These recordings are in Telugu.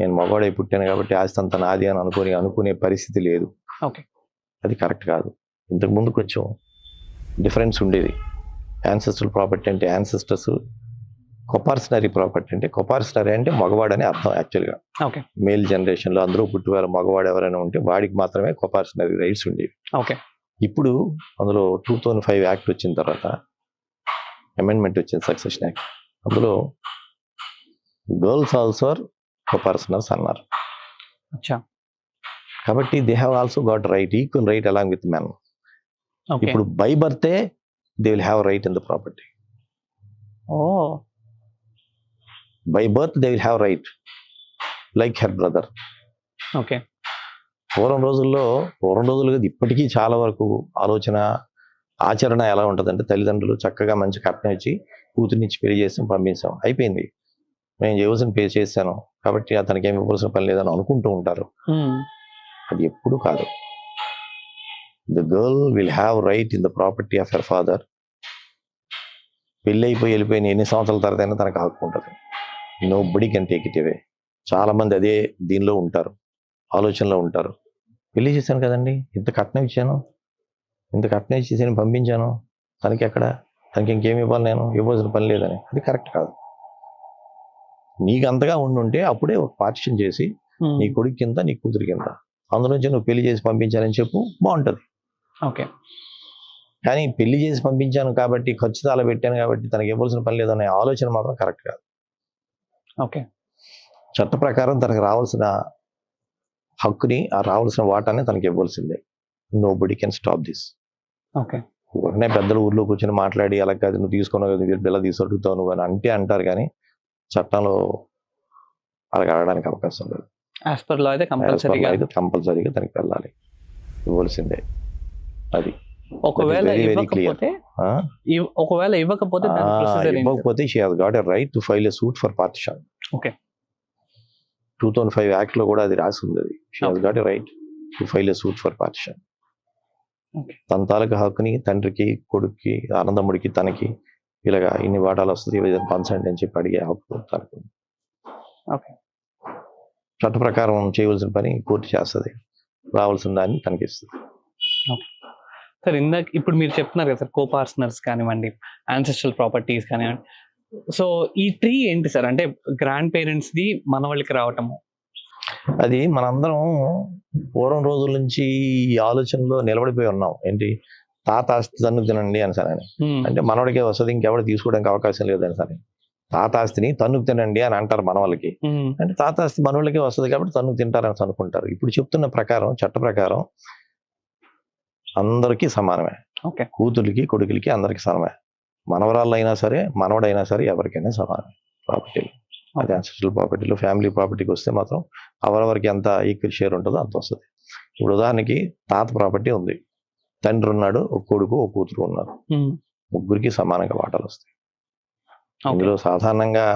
నేను మగవాడై పుట్టాను కాబట్టి ఆస్తి అంతా నాది అని అనుకునే పరిస్థితి లేదు. ఓకే. అది కరెక్ట్ కాదు. ఇంతకుముందు కొంచెం డిఫరెన్స్ ఉండేది. యాన్సెస్ట్రల్ ప్రాపర్టీ అంటే యాన్సెస్టర్స్, కొపార్షనరీ ప్రాపర్టీ అంటే కొపార్షనరీ అంటే మగవాడని అర్థం. యాక్చువల్గా ఓకే. మేల్ జనరేషన్లో అందరూ పుట్టువారు మగవాడు ఎవరైనా ఉంటే వాడికి మాత్రమే కొపార్షనరీ రైట్స్ ఉండేవి. ఓకే. ఇప్పుడు అందులో 2005 యాక్ట్ వచ్చిన తర్వాత అమెండ్మెంట్ వచ్చింది, సక్సెషన్ యాక్ట్. అందులో గర్ల్స్ ఆల్సో ఆర్ కొపార్షనర్స్ అన్నారు. అచ్చా. కాబట్టి they have also got right, equal right along with men. Okay. ఇప్పుడు by birth they will have right in the property. Oh. By birth they will have right like her brother. Okay. పూర్వం రోజులుగా ఇప్పటికీ చాలా వరకు ఆలోచన ఆచరణ ఎలా ఉంటుందంటే, తల్లిదండ్రులు చక్కగా మంచి కట్నం ఇచ్చి కూతుర్నిచ్చి పెళ్లి చేసి పంపించాం, అయిపోయింది, నేను చేయవలసిన పే చేశాను కాబట్టి అతనికి ఏమి ఇవ్వాల్సిన పని లేదని అనుకుంటూ ఉంటారు. అది ఎప్పుడు కాదు. The girl will have right in the property of her father. పెళ్ళి అయిపోయి వెళ్ళిపోయిన ఎన్ని సంవత్సరాల తర్వాత అయినా తనకు హక్కు ఉంటుంది. Nobody can take it away. చాలా మంది అదే దీనిలో ఉంటారు, ఆలోచనలో ఉంటారు. పెళ్లి చేశాను కదండి, ఇంత కట్నం ఇచ్చాను, ఇంత కట్నం ఇచ్చేసి నేను పంపించాను, తనకి ఇంకేమి ఇవ్వాలి, నేను ఇవ్వాల్సిన పని లేదని. అది కరెక్ట్ కాదు. నీకు అంతగా ఉండుంటే అప్పుడే ఒక పార్టిషన్ చేసి నీ కొడుకు కింద నీ కూతురి కింద అందులోంచి నువ్వు పెళ్లి చేసి పంపించానని చెప్పు, బాగుంటుంది. ఓకే. కానీ పెళ్లి చేసి పంపించాను కాబట్టి, ఖర్చు తాళ పెట్టాను కాబట్టి తనకి ఇవ్వాల్సిన పని లేదనే ఆలోచన మాత్రం కరెక్ట్ కాదు. ఓకే. చట్ట ప్రకారం తనకు రావాల్సిన హక్కుని, ఆ రావాల్సిన వాటాన్ని తనకి ఇవ్వాల్సిందే. Nobody can stop this. Okay. ఒకనే పెద్దలు ఊర్లో కూర్చొని మాట్లాడి అలా కాదు, నువ్వు తీసుకున్నావు బిల్ల తీసుకుంటావు నువ్వు అని అంటారు, కానీ చట్టంలో అలా అడగడానికి అవకాశం లేదు. యాజ్ పర్ లా అయితే కంపల్సరీగా తనకి వెళ్ళాలి, ఇవ్వాల్సిందే. అది ఒకవేళ ఇవ్వకపోతే she has got a right to file a suit for partition. Okay. 2005 act లో కూడా అది రాసి ఉంది. She has got a right to file a suit for partition. తన తాలూకా హక్కుని తండ్రికి, కొడుక్కి, ఆనందముడికి, తనకి ఇలాగా ఇన్ని వాటాలు వస్తుంది, పంచండి అని చెప్పి అడిగే హక్కు తనకు. చట్ట ప్రకారం చేయవలసిన పని కోర్టు చేస్తుంది, రావాల్సిన దాన్ని తనకి ఇస్తుంది. సార్, ఇప్పుడు మీరు చెప్తున్నారు కదా సార్, కోపార్షనర్స్ కానివ్వండి, యాన్సెస్ట్రల్ ప్రాపర్టీస్ కానివ్వండి, సో ఈ ట్రీ ఏంటి సార్? అంటే గ్రాండ్ పేరెంట్స్ ది మన వాళ్ళకి రావటము, అది మనందరం పూర్వం రోజుల నుంచి ఈ ఆలోచనలో నిలబడిపోయి ఉన్నాం. ఏంటి, తాత ఆస్తి తన్నుకు తినండి అని సరే, అంటే మనవాడికే వస్తుంది, ఇంకెవరు తీసుకోవడానికి అవకాశం లేదని సరే, తాత ఆస్తిని తన్నుకు తినండి అని అంటారు మన వాళ్ళకి. అంటే తాత ఆస్తి మనవాళ్ళకే వస్తుంది కాబట్టి తన్నుకు తింటారని అనుకుంటారు. ఇప్పుడు చెప్తున్న ప్రకారం, చట్ట ప్రకారం అందరికీ సమానమే. కూతురికి, కొడుకులకి అందరికీ సమానమే. మనవరాళ్ళు అయినా సరే, మనవడైనా సరే, ఎవరికైనా సమానమే ప్రాపర్టీలు. అది యాన్సెస్ట్రల్ ప్రాపర్టీలు. ఫ్యామిలీ ప్రాపర్టీకి వస్తే మాత్రం ఎవరెవరికి ఎంత ఈక్వల్ షేర్ ఉంటుందో అంత వస్తుంది. ఇప్పుడు ఉదాహరణకి తాత ప్రాపర్టీ ఉంది, తండ్రి ఉన్నాడు, ఒక కొడుకు, ఒక కూతురు ఉన్నారు, ముగ్గురికి సమానంగా వాటాలు వస్తాయి. ఇందులో సాధారణంగా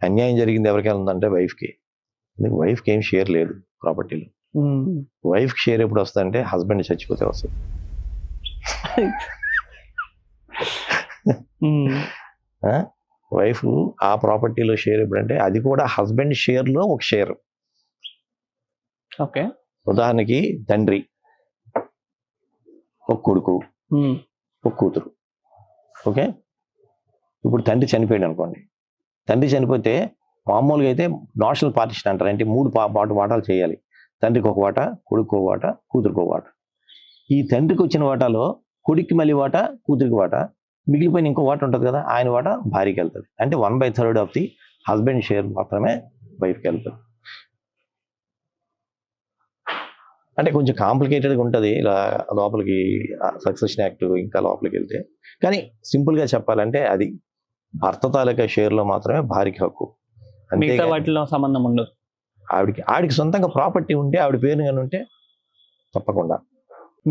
అన్యాయం జరిగింది ఎవరికైనా ఉందంటే వైఫ్కి. వైఫ్కి ఏం షేర్ లేదు ప్రాపర్టీలో. వైఫ్కి షేర్ ఎప్పుడు వస్తుందంటే హస్బెండ్ చచ్చిపోతే వస్తుంది. వైఫ్ ఆ ప్రాపర్టీలో షేర్ ఎప్పుడంటే అది కూడా హస్బెండ్ షేర్లో ఒక షేర్. ఓకే. ఉదాహరణకి తండ్రి, ఒక కొడుకు, ఒక కూతురు. ఓకే. ఇప్పుడు తండ్రి చనిపోయాడు అనుకోండి. తండ్రి చనిపోతే మామూలుగా అయితే నాషనల్ పార్టిషన్ అంటారు. అంటే 3 వాటాలు చేయాలి. తండ్రికి ఒక వాటా, కొడుకు ఒక వాటా, కూతురికి ఒక వాటా. ఈ తండ్రికి వచ్చిన వాటాలో కొడుక్కి మళ్ళీ వాటా, కూతురికి వాటా, మిగిలిపోయిన ఇంకో వాటా ఉంటుంది కదా, ఆయన వాటా భార్యకి వెళ్తుంది. అంటే 1/3 ఆఫ్ ది హస్బెండ్ షేర్ మాత్రమే వైఫ్కి వెళ్తుంది. అంటే కొంచెం కాంప్లికేటెడ్గా ఉంటుంది ఇలా లోపలికి సక్సెషన్ యాక్ట్ ఇంకా లోపలికి వెళ్తే. కానీ సింపుల్గా చెప్పాలంటే అది భర్త తాలూకా షేర్లో మాత్రమే భార్యకి హక్కు. అంతే, వాటిలో సంబంధం ఉండదు. ఆవిడికి సొంతంగా ప్రాపర్టీ ఉంటే, ఆవిడ పేరు కానీ ఉంటే తప్పకుండా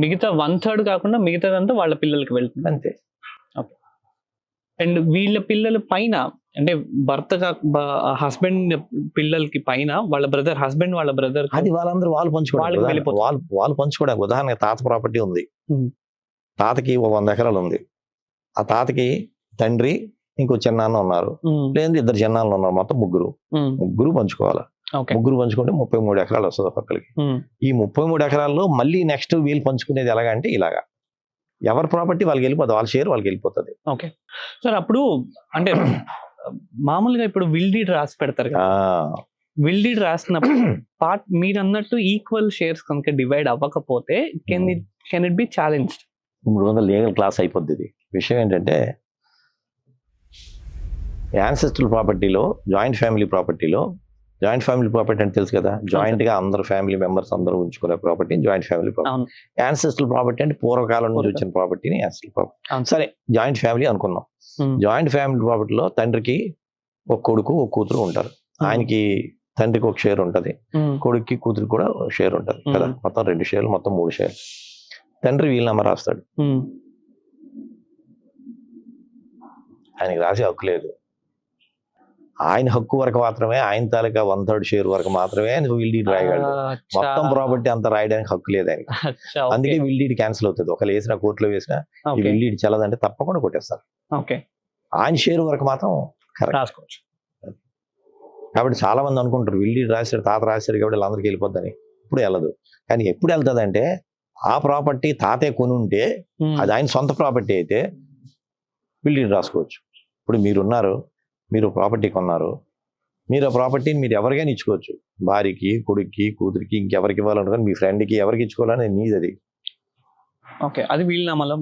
మిగతా 1/3 కాకుండా మిగతాదంతా వాళ్ళ పిల్లలకి వెళ్తుంది. అంతే. అండ్ వీళ్ళ పిల్లల పైన అంటే భర్త హస్బెండ్ పిల్లలకి పైన వాళ్ళ బ్రదర్, హస్బెండ్ వాళ్ళ బ్రదర్, అది వాళ్ళు పంచుకోవడానికి. ఉదాహరణకి తాత ప్రాపర్టీ ఉంది, తాతకి 100 ఎకరాలు ఉంది. ఆ తాతకి తండ్రి, ఇంకో చిన్నాన్న ఉన్నారు, లేదు 2 చిన్నాన్నలు ఉన్నారు, మొత్తం ముగ్గురు పంచుకోవాలి. ఓకే. ముగ్గురు పంచుకుంటే 33 ఎకరాలు వస్తుంది ఒక్కొక్కరికి. ఈ 33 ఎకరాల్లో మళ్ళీ నెక్స్ట్ వీళ్ళు పంచుకునేది ఎలాగా అంటే ఇలాగా, ఎవరి ప్రాపర్టీ వాళ్ళకి వెళ్ళిపోతుంది, వాళ్ళ షేర్ వాళ్ళకి వెళ్ళిపోతుంది. Okay sir. అప్పుడు అంటే మామూలుగా ఇప్పుడు విల్ డీడ్ రాసి పెడతారు కదా, విల్ డీడ్ రాసినప్పుడు పార్ట్ మీరు అన్నట్టు ఈక్వల్ షేర్స్ కనుక డివైడ్ అవ్వకపోతే can it be challenged? 300 legal class అయిపోద్ది. ఇది విషయం ఏంటంటే యాన్సెస్ట్రల్ ప్రాపర్టీలో, జాయింట్ ఫ్యామిలీ ప్రాపర్టీలో, జాయింట్ ఫ్యామిలీ ప్రాపర్టీ అంటే తెలుసు కదా, జాయింట్ గా అందరు ఫ్యామిలీ మెంబర్స్ అందరూ ఉంచుకునే property joint family property. Ancestral property అంటే పూర్వకాలం నుంచి వచ్చిన ప్రాపర్టీని యాన్సెస్ట్రల్ ప్రాపర్టీ. సరే, జాయింట్ ఫ్యామిలీ అనుకున్నాం. జాయింట్ ఫ్యామిలీ ప్రాపర్టీలో తండ్రికి ఒక కొడుకు ఒక కూతురు ఉంటారు. ఆయనకి తండ్రికి ఒక షేర్ ఉంటది, కొడుక్కి కూతురికి కూడా ఒక షేర్ ఉంటది కదా. మొత్తం 2 షేర్లు, మొత్తం 3 షేర్లు. తండ్రి వీలునామా రాస్తాడు. ఆయనకి రాసే హక్కు లేదు. ఆయన హక్కు వరకు మాత్రమే, ఆయన తాలూకా 1/3 షేర్ వరకు మాత్రమే విల్ డీడ్ రాయగలడు. మొత్తం ప్రాపర్టీ అంతా రాయడానికి హక్కు లేదు ఆయనకి. అందుకే విల్ డీడ్ క్యాన్సిల్ అవుతుంది. ఒకవేళ వేసిన కోర్టులో వేసినా ఈ విల్ డీడ్ చెల్లదంటే తప్పకుండా కొట్టేస్తారు. ఆయన షేర్ వరకు మాత్రం రాసుకోవచ్చు. కాబట్టి చాలా మంది అనుకుంటారు విల్ డీడ్ రాశాడు, తాత రాశాడు కాబట్టి అందరికి వెళ్ళిపోద్దని. ఇప్పుడు వెళ్ళదు. కానీ ఎప్పుడు వెళ్తుంది అంటే, ఆ ప్రాపర్టీ తాతే కొని ఉంటే అది ఆయన సొంత ప్రాపర్టీ అయితే విల్ డీడ్ రాసుకోవచ్చు. ఇప్పుడు మీరున్నారు, మీరు ప్రాపర్టీ కొన్నారు, మీరు ఆ ప్రాపర్టీని మీరు ఎవరికైనా ఇచ్చుకోవచ్చు. భార్యకి, కొడుక్కి, కూతురికి, ఇంకెవరికి ఇవ్వాలనుకుని మీ ఫ్రెండ్కి ఎవరికి ఇచ్చుకోవాలని నీది అది. అది వీలునామాలో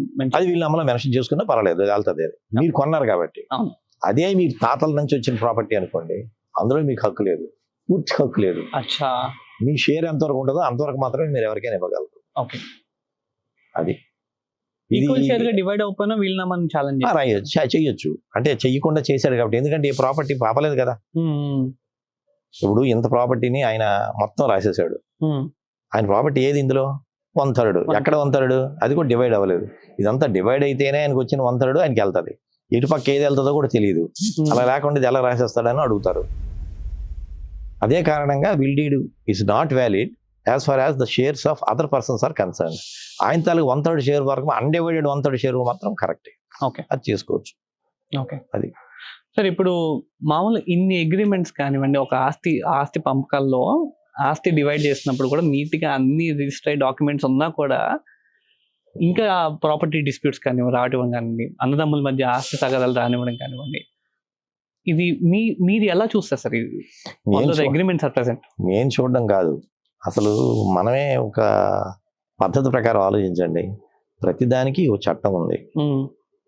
మెన్షన్ చేసుకున్నా పర్వాలేదు, అది వెళ్తుంది. అది మీరు కొన్నారు కాబట్టి. అదే మీరు తాతల నుంచి వచ్చిన ప్రాపర్టీ అనుకోండి, అందులో మీకు హక్కు లేదు, పూర్తి హక్కు లేదు. మీ షేర్ ఎంతవరకు ఉంటుందో అంతవరకు మాత్రమే మీరు ఎవరికైనా ఇవ్వగలరు. అది డివైడ్ అయిపోయినా వీలునామాని ఛాలెంజ్ చెయ్యొచ్చు. అంటే చెయ్యకుండా చేశాడు కాబట్టి, ఎందుకంటే ఈ ప్రాపర్టీ పాపలేదు కదా. ఇప్పుడు ఇంత ప్రాపర్టీని ఆయన మొత్తం రాసేసాడు. ఆయన ప్రాపర్టీ ఏది ఇందులో 1/3. ఎక్కడ 1/3? అది కూడా డివైడ్ అవ్వలేదు. ఇదంతా డివైడ్ అయితేనే ఆయనకు వచ్చిన 1/3 ఆయనకి వెళ్తుంది. ఇటుపక్క ఏది వెళ్తుందో కూడా తెలియదు. అలా లేకుండా ఇది ఎలా రాసేస్తాడని అడుగుతారు. అదే కారణంగా will deed is not valid as far as the shares of other persons are concern. ఆయన తాలూకు 1/3 షేర్ వరకు, అన్డివైడెడ్ 1/3 షేర్ మాత్రం కరెక్ట్. అది చేసుకోవచ్చు. అది సార్. ఇప్పుడు మామూలు ఇన్ని అగ్రిమెంట్స్ కానివ్వండి, ఒక ఆస్తి పంపకాల్లో ఆస్తి డివైడ్ చేసినప్పుడు కూడా నీట్ గా అన్ని రిజిస్టర్ డాక్యుమెంట్స్ ఉన్నా కూడా ఇంకా ప్రాపర్టీ డిస్ప్యూట్స్ రావడం కానివ్వండి, అన్నదమ్ముల మధ్య ఆస్తి తగాదాలు రానివ్వడం కానివ్వండి, ఇది మీరు ఎలా చూస్తారు సార్? ఇది అగ్రిమెంట్స్ ఆర్ ప్రెజెంట్. నేను చూడడం కాదు, అసలు మనమే ఒక పద్ధతి ప్రకారం ఆలోచించండి. ప్రతిదానికి ఒక చట్టం ఉంది.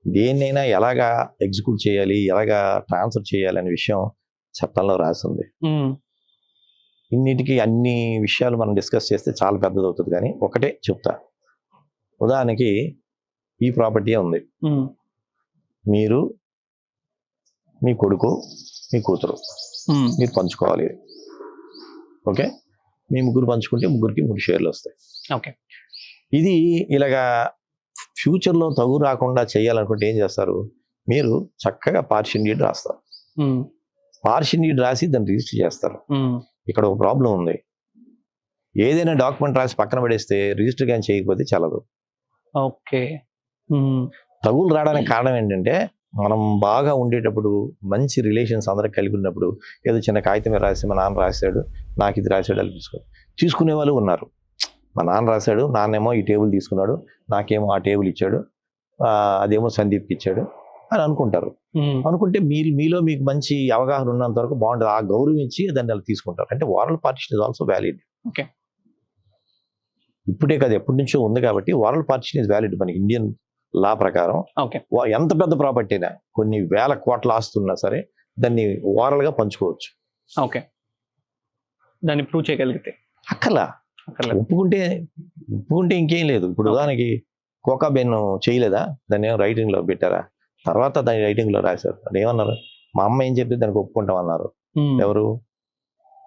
దేన్నైనా ఎలాగా ఎగ్జిక్యూట్ చేయాలి, ఎలాగా ట్రాన్స్ఫర్ చేయాలి అనే విషయం చట్టంలో రాసింది. ఇన్నిటికి అన్ని విషయాలు మనం డిస్కస్ చేస్తే చాలా పెద్దది అవుతుంది. కానీ ఒకటే చెప్తా, ఉదాహరణకి ఈ ప్రాపర్టీ ఉంది, మీరు, మీ కొడుకు, మీ కూతురు మీరు పంచుకోవాలి. ఓకే, మీ ముగ్గురు పంచుకుంటే ముగ్గురికి 3 షేర్లు వస్తాయి. ఇది ఇలాగా ఫ్యూచర్లో తగు రాకుండా చేయాలనుకుంటే ఏం చేస్తారు, మీరు చక్కగా పార్షియల్ డీడ్ రాస్తారు. పార్షియల్ డీడ్ రాసి దాన్ని రిజిస్టర్ చేస్తారు. ఇక్కడ ఒక ప్రాబ్లం ఉంది. ఏదైనా డాక్యుమెంట్ రాసి పక్కన పడేస్తే రిజిస్టర్ కానీ చేయకపోతే చల్లదు. తగులు రావడానికి కారణం ఏంటంటే, మనం బాగా ఉండేటప్పుడు మంచి రిలేషన్స్ అందరికి కలిగి ఉన్నప్పుడు ఏదో చిన్న కాగితం రాసి మా నాన్న రాశాడు, నాకు ఇది రాశాడు అని తీసుకునే వాళ్ళు ఉన్నారు. మా నాన్న రాశాడు, నాన్నేమో ఈ టేబుల్ తీసుకున్నాడు, నాకేమో ఆ టేబుల్ ఇచ్చాడు, అదేమో సందీప్కి ఇచ్చాడు అని అనుకుంటారు. అనుకుంటే మీలో మీకు మంచి అవగాహన ఉన్నంత వరకు బాగుంటుంది. ఆ గౌరవం ఇచ్చి దాన్ని అలా తీసుకుంటారు. అంటే oral partition is also valid. ఇప్పుడే కదా, ఎప్పటి నుంచో ఉంది కాబట్టి ఓరల్ పార్టిషన్ ఇస్ వ్యాలిడ్. మనకి ఇండియన్ లా ప్రకారం ఎంత పెద్ద ప్రాపర్టీ అయినా, కొన్ని వేల కోట్ల ఆస్తున్నా సరే దాన్ని ఓరల్ గా పంచుకోవచ్చు. దాన్ని ప్రూవ్ చేయగలిగితే అక్కర్లా. ఒప్పుకుంటే ఇంకేం లేదు. ఇప్పుడు ఉదాహరణకి కోకా బెన్ చేయలేదా, దాన్ని రైటింగ్ లో పెట్టారా, తర్వాత దాన్ని రైటింగ్ లో రాశారు. అది ఏమన్నారు, మా అమ్మ ఏం చెప్తే దానికి ఒప్పుకుంటాం అన్నారు. ఎవరు,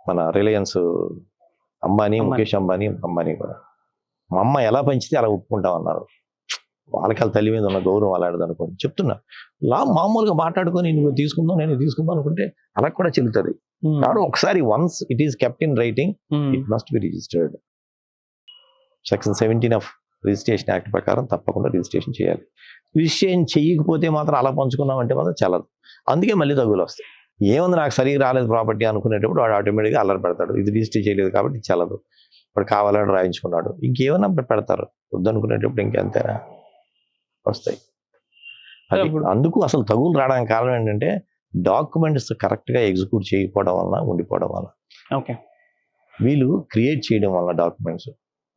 మన రిలయన్స్ అంబానీ, ముఖేష్ అంబానీ కూడా మా అమ్మ ఎలా పంచితే అలా ఒప్పుకుంటాం అన్నారు. వాళ్ళకి వాళ్ళ తల్లి మీద ఉన్న గౌరవం అలాంటిది అనుకోండి. చెప్తున్నా, మామూలుగా మాట్లాడుకొని నువ్వు తీసుకుందాం నేను తీసుకుందాం అనుకుంటే అలా కూడా చెల్లుతుంది. కాబట్టి ఒకసారి once it is kept in writing, it must be registered. Section 17 of registration act ప్రకారం తప్పకుండా రిజిస్ట్రేషన్ చేయాలి. రిజిస్ట్రేషన్ చేయకపోతే మాత్రం అలా పంచుకున్నామంటే మాత్రం చల్లదు. అందుకే మళ్ళీ తగులు వస్తాయి. ఏముంది నాకు సరిగ్గా రాలేదు ప్రాపర్టీ అనుకునేటప్పుడు వాడు ఆటోమేటిక్గా అల్లరి పెడతాడు, ఇది రిజిస్టర్ చేయలేదు కాబట్టి చల్లదు, వాడు కావాలని రాయించుకున్నాడు, ఇంకేమన్నా పెడతారు. వద్దనుకునేటప్పుడు ఇంకెంతైనా వస్తాయి. అది ఇప్పుడు అందుకు అసలు తగులు రావడానికి కారణం ఏంటంటే డాక్యుమెంట్స్ కరెక్ట్గా ఎగ్జిక్యూట్ చేయకపోవడం వల్ల, ఉండిపోవడం వల్ల, ఓకే వీళ్ళు క్రియేట్ చేయడం వల్ల డాక్యుమెంట్స్.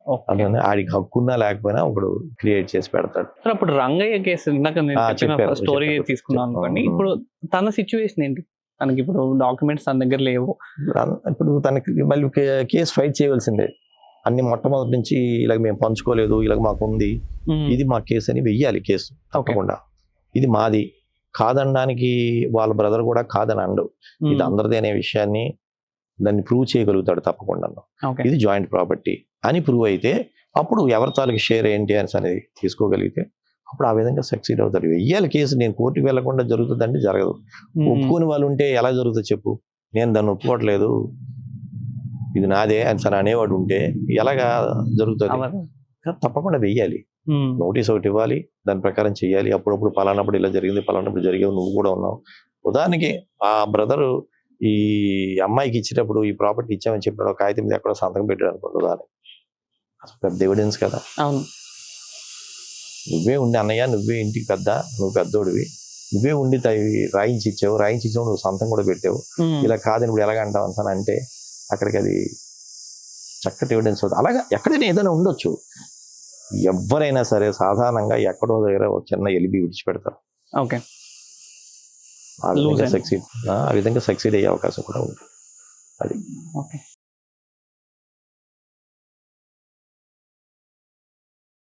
ఓకే అందుకని ఆడికి హక్కున్నా లేకపోయినా ఒకడు క్రియేట్ చేసి పెడతాడు. సార్ అప్పుడు రంగయ్య కేసు ఇందాక నేను చెప్పారు, స్టోరీ చెప్పారు. తీసుకున్నాను అనుకోండి. ఉమ్. ఇప్పుడు తన సిచ్యువేషన్ ఏంటి? తనకి ఇప్పుడు డాక్యుమెంట్స్ తన దగ్గర లేవు. ఇప్పుడు తనకి మళ్ళీ కేసు ఫైట్ చేయవలసిందే. అన్ని మొట్టమొదటి నుంచి ఇలాగ మేము పంచుకోలేదు, ఇలాగ మాకు ఉంది, ఇది మా కేసు అని వెయ్యాలి కేసు తప్పకుండా. ఇది మాది కాదనడానికి వాళ్ళ బ్రదర్ కూడా కాదని అండు, ఇది అందరిది అనే విషయాన్ని దాన్ని ప్రూవ్ చేయగలుగుతాడు తప్పకుండా. ఓకే ఇది జాయింట్ ప్రాపర్టీ అని ప్రూవ్ అయితే అప్పుడు ఎవరి తాలూకు షేర్ ఏంటి అనేది తీసుకోగలిగితే అప్పుడు ఆ విధంగా సక్సీడ్ అవుతారు. వెయ్యాలి కేసు. నేను కోర్టుకు వెళ్లకుండా జరుగుతుందంటే జరగదు. ఒప్పుకొని వాళ్ళు ఉంటే ఎలా జరుగుతుంది చెప్పు? నేను దాన్ని ఒప్పుకోవట్లేదు, ఇది నాదే అని సరే అనేవాడు ఉంటే ఎలాగా జరుగుతుంది? తప్పకుండా వెయ్యాలి. నోటీస్ ఒకటి ఇవ్వాలి, దాని ప్రకారం చెయ్యాలి. అప్పుడప్పుడు పలానప్పుడు ఇలా జరిగింది, పలానప్పుడు జరిగేవి, నువ్వు కూడా ఉన్నావు. ఉదాహరణకి ఆ బ్రదరు ఈ అమ్మాయికి ఇచ్చేటప్పుడు ఈ ప్రాపర్టీ ఇచ్చామని చెప్పాడు, ఒక కాగితం మీద ఎక్కడో సంతకం పెట్టాడు అనుకోండి ఉదాహరణ, అసలు పెద్ద ఎవిడెన్స్ కదా. అవును, నువ్వే ఉండి అన్నయ్య, నువ్వే ఇంటికి పెద్ద, నువ్వు పెద్దోడివి, నువ్వే ఉండి రాయించి ఇచ్చావు, నువ్వు సంతం కూడా పెట్టావు, ఇలా కాదని ఇప్పుడు ఎలాగంటావు అంటాను అంటే అక్కడికి అది చక్కటి ఎవిడెన్స్ అవుతుంది. అలాగా ఎక్కడైనా ఏదైనా ఉండొచ్చు. ఎవరైనా సరే సాధారణంగా ఎక్కడో దగ్గర ఒక చిన్న ఎలిబి విడిచిపెడతారు. ఓకే ఆ విధంగా సక్సీడ్ అయ్యే అవకాశం కూడా ఉంది. అది ఓకే.